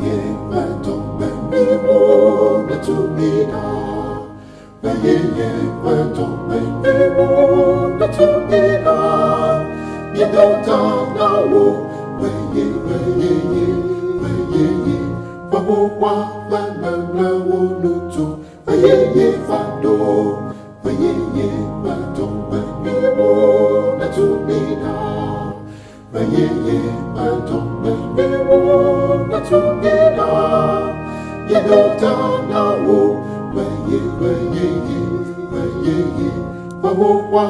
ye patombe miwo na tumina. Ye patombe miwo na tumina. Midota na wo. Ye pawowa na wo nutu. Ye fado. Ye patombe miwo na tumina. Ye patombe miwo na tumina. Midota na wo. Ye pawowa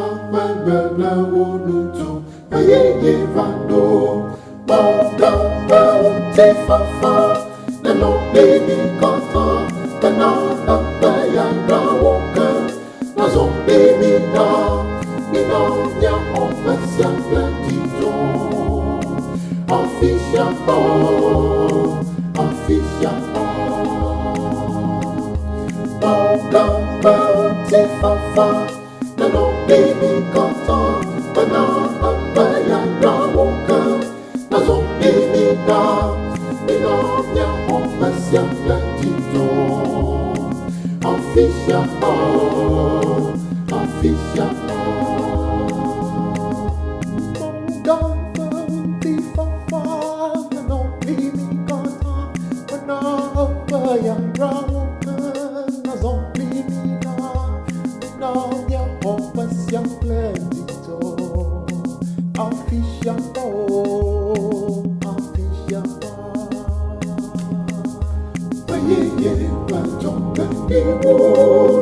na wo nutu. Ye fado. Te fafa, na no baby kata, na ya na woka, na zo baby na, ni na nya ofisya platito, ofisya te fafa, na no baby kata, na ya na woka, na zo baby na. Minogna ofisya platito, ofisya Gamba di fafa, no pimi kata, na bayang rawoka, na zombie mina, minogna ofisya platito, ofisya Ye patombe miwo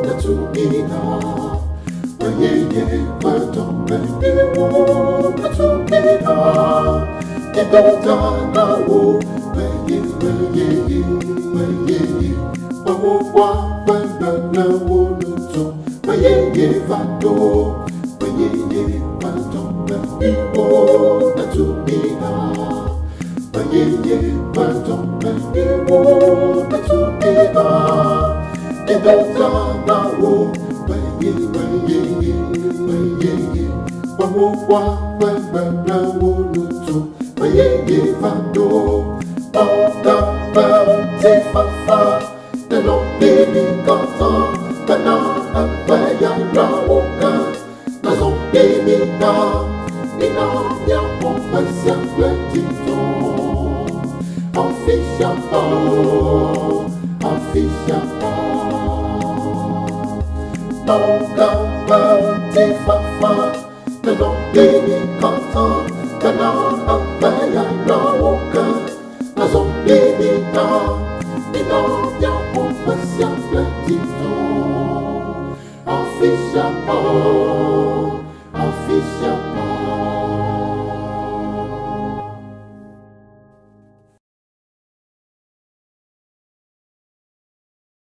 na tumina. Ye patombe miwo na tumina. Midota na wo. Ye pawowa na wo nutu. Ye fado. Ye patombe miwo na tumina. Ye patombe miwo na tumina. Midota na wo. Ye pawowa na wo nutu. Ye fado. Te fafa, na no baby kata, na ya na woka, na zo baby na, ni na ya ofisya platito, ofisya te fafa, na no baby kata, na ya na woka, na zo baby na, ni na ya ofisya platito, ofisya